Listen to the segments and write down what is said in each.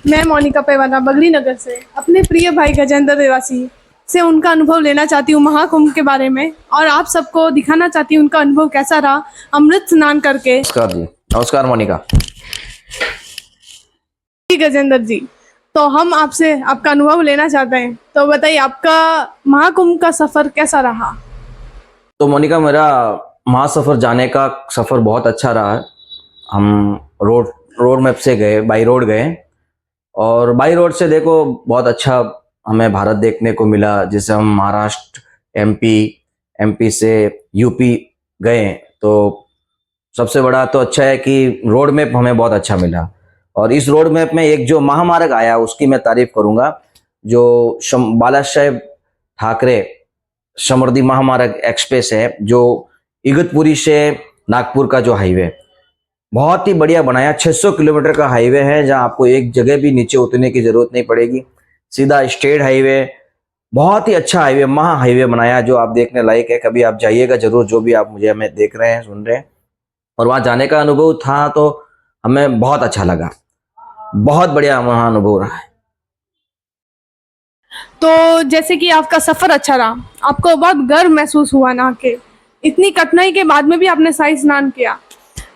मैं मोनिका पेवाना बगली नगर से अपने प्रिय भाई गजेंद्र देवासी से उनका अनुभव लेना चाहती हूँ महाकुंभ के बारे में, और आप सबको दिखाना चाहती हूँ उनका अनुभव कैसा रहा अमृत स्नान करके। नमस्कार जी। नमस्कार मोनिका। जी गजेंद्र जी, तो हम आपसे आपका अनुभव लेना चाहते हैं, तो बताइए आपका महाकुंभ का सफर कैसा रहा। तो मोनिका, मेरा महासफर जाने का सफर बहुत अच्छा रहा है। हम रोड रोड मैप से गए, बाई रोड गए, और बाई रोड से देखो बहुत अच्छा हमें भारत देखने को मिला। जैसे हम महाराष्ट्र, एमपी से यूपी गए, तो सबसे बड़ा तो अच्छा है कि रोड मैप हमें बहुत अच्छा मिला। और इस रोड मैप में एक जो महामार्ग आया उसकी मैं तारीफ करूंगा, जो बाला साहेब ठाकरे समृद्धि महामार्ग एक्सप्रेस है, जो इगतपुरी से नागपुर का जो हाईवे बहुत ही बढ़िया बनाया। 600 किलोमीटर का हाईवे है, जहां आपको एक जगह भी नीचे उतरने की जरूरत नहीं पड़ेगी, सीधा स्टेट हाईवे। बहुत ही अच्छा हाईवे, महा हाईवे बनाया, जो आप देखने लायक है। कभी आप जाइएगा जरूर, जो भी आप मुझे हमें देख रहे हैं, सुन रहे हैं। और वहां जाने का अनुभव था तो हमें बहुत अच्छा लगा। बहुत बढ़िया वहां अनुभव रहा है। तो जैसे कि आपका सफर अच्छा रहा, आपको बहुत गर्व महसूस हुआ ना कि इतनी कठिनाई के बाद में भी आपने शाही स्नान किया।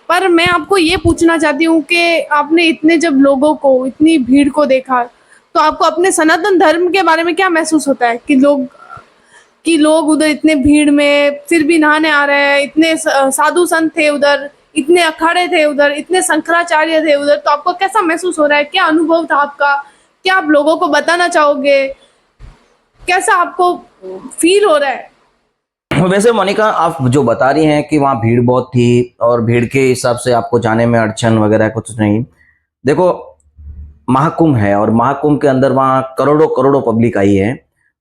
पर मैं आपको ये पूछना चाहती हूँ कि आपने इतने जब लोगों को, इतनी भीड़ को देखा, तो आपको अपने सनातन धर्म के बारे में क्या महसूस होता है कि लोग उधर इतने भीड़ में फिर भी नहाने आ रहे हैं, इतने साधु संत थे उधर, इतने अखाड़े थे उधर, इतने शंकराचार्य थे उधर, तो आपको कैसा महसूस हो रहा है, क्या अनुभव था आपका, क्या आप लोगों को बताना चाहोगे, कैसा आपको फील हो रहा है। वैसे मोनिका, आप जो बता रही हैं कि वहाँ भीड़ बहुत थी और भीड़ के हिसाब से आपको जाने में अड़चन वगैरह कुछ नहीं। देखो, महाकुंभ है और महाकुंभ के अंदर वहाँ करोड़ों करोड़ों पब्लिक आई है।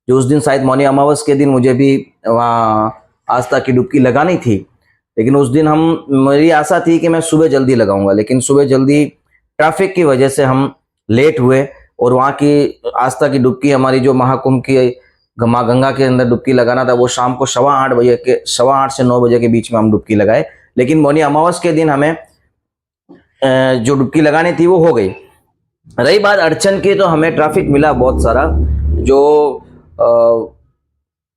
जो उस दिन शायद मौनी अमावस के दिन मुझे भी वहाँ आस्था की डुबकी लगानी थी, लेकिन उस दिन मेरी आशा थी कि मैं सुबह जल्दी लगाऊंगा, लेकिन सुबह जल्दी ट्रैफिक की वजह से हम लेट हुए। और वहाँ की आस्था की डुबकी, हमारी जो महाकुंभ की माँ गंगा के अंदर डुबकी लगाना था, वो शाम को 8:15 से 9 बजे के बीच में हम डुबकी लगाए। लेकिन मौनी अमावस के दिन हमें जो डुबकी लगानी थी वो हो गई। रही बात अड़चन की, तो हमें ट्रैफिक मिला बहुत सारा। जो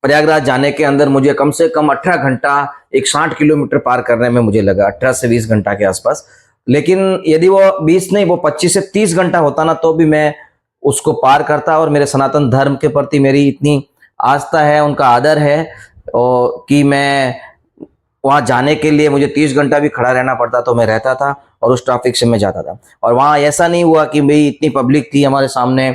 प्रयागराज जाने के अंदर मुझे कम से कम 18 घंटा, एक 60 किलोमीटर पार करने में मुझे लगा, 18 से 20 घंटा के आसपास। लेकिन यदि वो 20 नहीं, वो 25 से 30 घंटा होता ना, तो भी मैं उसको पार करता। और मेरे सनातन धर्म के प्रति मेरी इतनी आस्था है, उनका आदर है, और कि मैं वहां जाने के लिए मुझे 30 घंटा भी खड़ा रहना पड़ता तो मैं रहता था, और उस ट्रैफिक से मैं जाता था। और वहां ऐसा नहीं हुआ कि भाई इतनी पब्लिक थी हमारे सामने,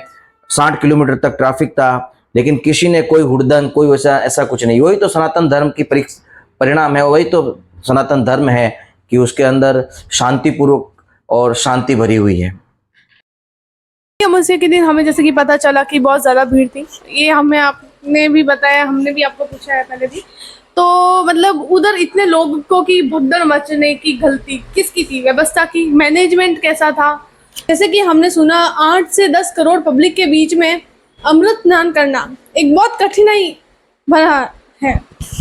60 किलोमीटर तक ट्रैफिक था, लेकिन किसी ने कोई हुड़दंग, कोई वैसा ऐसा कुछ नहीं। वही तो सनातन धर्म की परिणाम है, वही तो सनातन धर्म है कि उसके अंदर शांतिपूर्वक और शांति भरी हुई है। अमावस्या के दिन हमें जैसे कि पता चला कि बहुत ज़्यादा भीड़ थी, ये हमें आपने भी बताया, हमने भी आपको पूछा है पहले भी। तो मतलब उधर इतने लोगों की भगदड़ मचने की गलती किसकी थी, व्यवस्था की, मैनेजमेंट कैसा था। जैसे कि हमने सुना 8 से 10 करोड़ पब्लिक के बीच में अमृत स्नान करना एक बहुत कठिनाई भरा है,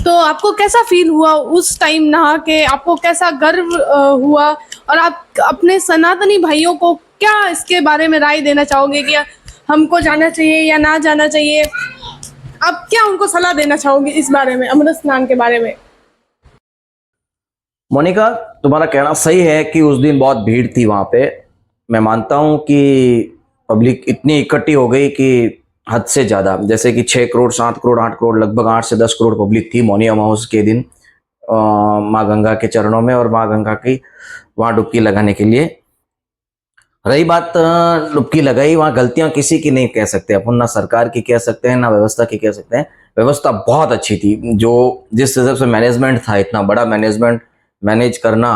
तो आपको कैसा फील हुआ उस टाइम नहा के, आपको कैसा गर्व हुआ, और आप अपने सनातनी भाइयों को क्या इसके बारे में राय देना चाहोगे कि हमको जाना चाहिए या ना जाना चाहिए, आप क्या उनको सलाह देना चाहोगे इस बारे में, अमृत स्नान के बारे में। मोनिका, तुम्हारा कहना सही है कि उस दिन बहुत भीड़ थी वहां पे। मैं मानता हूं कि पब्लिक इतनी इकट्ठी हो गई कि हद से ज्यादा, जैसे कि 6 करोड़, 7 करोड़, 8 करोड़, लगभग 8 से 10 करोड़ पब्लिक थी मौनी अमावस के दिन माँ गंगा के चरणों में, और माँ गंगा की वहां डुबकी लगाने के लिए। रही बात डुबकी लगाई, वहां गलतियां किसी की नहीं कह सकते अपन, ना सरकार की कह सकते हैं, ना व्यवस्था की कह सकते हैं। व्यवस्था बहुत अच्छी थी। जो जिस हिसाब से मैनेजमेंट था, इतना बड़ा मैनेजमेंट मैनेज करना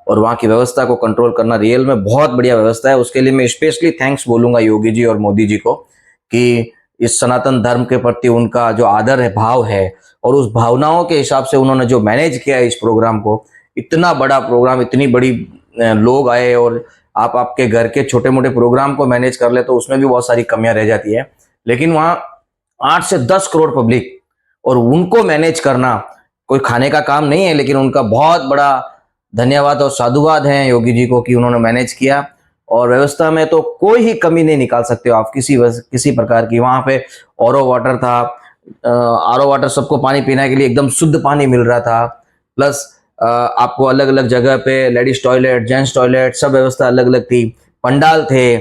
और वहाँ की व्यवस्था को कंट्रोल करना, रियल में बहुत बढ़िया व्यवस्था है। उसके लिए मैं स्पेशली थैंक्स बोलूंगा योगी जी और मोदी जी को, कि इस सनातन धर्म के प्रति उनका जो आदर है, भाव है, और उस भावनाओं के हिसाब से उन्होंने जो मैनेज किया है इस प्रोग्राम को। इतना बड़ा प्रोग्राम, इतनी बड़ी लोग आए, और आप आपके घर के छोटे मोटे प्रोग्राम को मैनेज कर ले तो उसमें भी बहुत सारी कमियां रह जाती है। लेकिन वहाँ 8 से 10 करोड़ पब्लिक, और उनको मैनेज करना कोई खाने का काम नहीं है, लेकिन उनका बहुत बड़ा धन्यवाद और साधुवाद है योगी जी को कि उन्होंने मैनेज किया। और व्यवस्था में तो कोई ही कमी नहीं निकाल सकते हो आप किसी प्रकार की। वहां पे आरओ वाटर था, आरओ वाटर सबको पानी पीने के लिए एकदम शुद्ध पानी मिल रहा था। प्लस आपको अलग अलग जगह पे लेडीज टॉयलेट, जेंट्स टॉयलेट, सब व्यवस्था अलग अलग थी। पंडाल थे,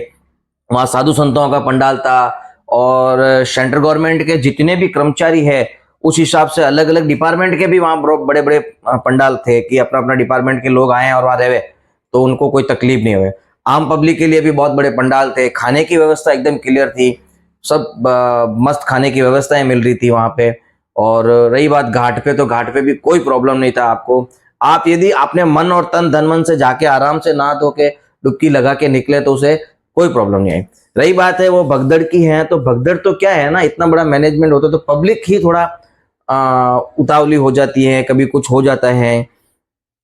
वहाँ साधु संतों का पंडाल था, और सेंट्रल गवर्नमेंट के जितने भी कर्मचारी है उस हिसाब से अलग अलग डिपार्टमेंट के भी वहाँ बड़े बड़े पंडाल थे कि अपना अपना डिपार्टमेंट के लोग आए और वहाँ रहे तो उनको कोई तकलीफ नहीं हुए। आम पब्लिक के लिए भी बहुत बड़े पंडाल थे। खाने की व्यवस्था एकदम क्लियर थी, सब मस्त खाने की व्यवस्थाएं मिल रही थी वहाँ पे। और रही बात घाट पे, तो घाट पे भी कोई प्रॉब्लम नहीं था आपको। आप यदि आपने मन और तन धन मन से जाके आराम से नहा धो के डुबकी लगा के निकले तो उसे कोई प्रॉब्लम नहीं आई। रही बात है वो भगदड़ की है, तो भगदड़ तो क्या है ना, इतना बड़ा मैनेजमेंट होता है तो पब्लिक ही थोड़ा उतावली हो जाती है, कभी कुछ हो जाता है।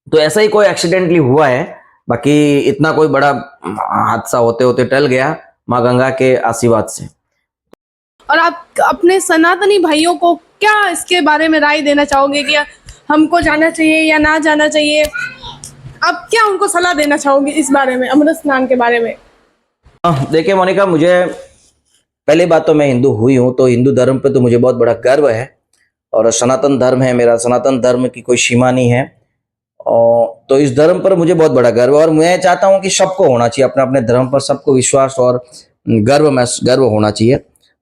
तो ऐसा ही कोई एक्सीडेंटली हुआ है, बाकी इतना कोई बड़ा हादसा होते होते टल गया माँ गंगा के आशीर्वाद से। और आप अपने सनातनी भाइयों को क्या इसके बारे में राय देना चाहोगे कि हमको जाना चाहिए या ना जाना चाहिए? आप क्या उनको सलाह देना चाहोगे इस बारे में, अमृत स्नान के बारे में? देखिए मोनिका, मुझे पहली बात तो मैं हिंदू हुई हूँ, तो हिंदू धर्म पे तो मुझे बहुत बड़ा गर्व है, और सनातन धर्म है मेरा। सनातन धर्म की कोई सीमा नहीं है, और तो इस धर्म पर मुझे बहुत बड़ा गर्व है। और मैं चाहता हूँ कि सबको होना चाहिए अपने अपने धर्म पर, सबको विश्वास और गर्व होना चाहिए।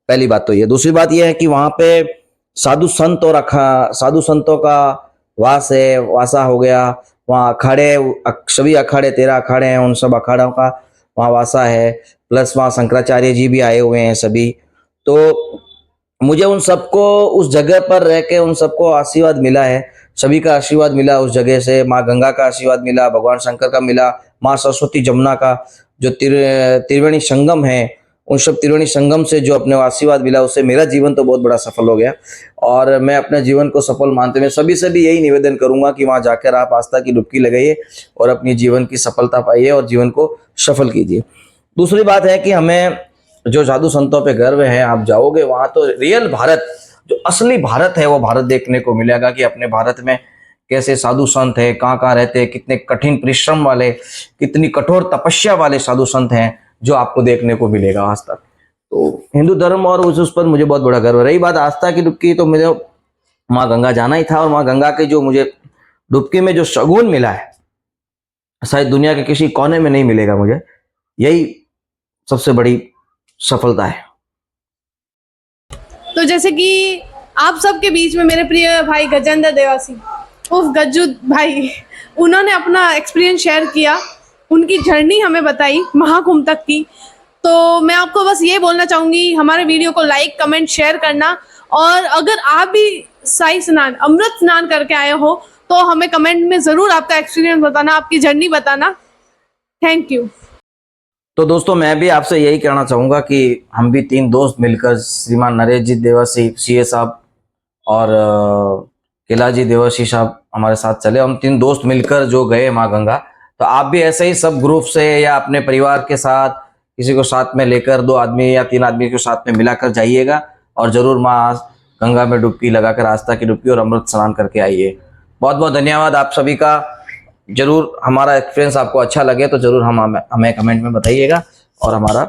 पहली बात तो ये। दूसरी बात ये है कि वहाँ पे साधु संतों का वास है, वासा हो गया। वहाँ अखाड़े, सभी अखाड़े 13 अखाड़े हैं, उन सब अखाड़ों का वहाँ वासा है। प्लस वहाँ शंकराचार्य जी भी आए हुए हैं सभी। तो मुझे उन सबको उस जगह पर रह के उन सबको आशीर्वाद मिला है, सभी का आशीर्वाद मिला उस जगह से। माँ गंगा का आशीर्वाद मिला, भगवान शंकर का मिला, माँ सरस्वती जमुना का जो त्रिवेणी संगम है, उन सब त्रिवेणी संगम से जो अपने आशीर्वाद मिला, उससे मेरा जीवन तो बहुत बड़ा सफल हो गया। और मैं अपने जीवन को सफल मानते हुए सभी से भी यही निवेदन करूंगा कि वहाँ जाकर आप आस्था की डुबकी लगाइए और अपनी जीवन की सफलता पाइए और जीवन को सफल कीजिए। दूसरी बात है कि हमें जो साधु संतों पे गर्व है, आप जाओगे वहां तो रियल भारत, जो असली भारत है वो भारत देखने को मिलेगा कि अपने भारत में कैसे साधु संत है, कहाँ कहाँ रहते हैं, कितने कठिन परिश्रम वाले, कितनी कठोर तपस्या वाले साधु संत हैं जो आपको देखने को मिलेगा आज तक। तो हिंदू धर्म और उस पर मुझे बहुत बड़ा गर्व है। रही बात आस्था की डुबकी, तो मुझे माँ गंगा जाना ही था, और माँ गंगा के जो मुझे डुबकी में जो शगुन मिला है शायद दुनिया के किसी कोने में नहीं मिलेगा मुझे। यही सबसे बड़ी सफलता है। तो जैसे कि आप सबके बीच में मेरे प्रिय भाई गजेंद्र देवासी उर्फ गज्जू भाई, उन्होंने अपना एक्सपीरियंस शेयर किया, उनकी जर्नी हमें बताई महाकुंभ तक की। तो मैं आपको बस ये बोलना चाहूँगी, हमारे वीडियो को लाइक कमेंट शेयर करना, और अगर आप भी शाही स्नान अमृत स्नान करके आए हो तो हमें कमेंट में ज़रूर आपका एक्सपीरियंस बताना, आपकी जर्नी बताना। Thank you. तो दोस्तों, मैं भी आपसे यही कहना चाहूँगा कि हम भी 3 दोस्त मिलकर, श्रीमान नरेश जी देवासी सीए साहब और कैलाश देवासी साहब हमारे साथ चले। हम 3 दोस्त मिलकर जो गए माँ गंगा, तो आप भी ऐसे ही सब ग्रुप से या अपने परिवार के साथ किसी को साथ में लेकर 2 आदमी या 3 आदमी को साथ में मिलाकर जाइएगा, और जरूर माँ गंगा में डुबकी लगाकर आस्था की डुबकी और अमृत स्नान करके आइए। बहुत बहुत धन्यवाद आप सभी का। जरूर हमारा एक्सपीरियंस आपको अच्छा लगे तो जरूर हमें कमेंट में बताइएगा, और हमारा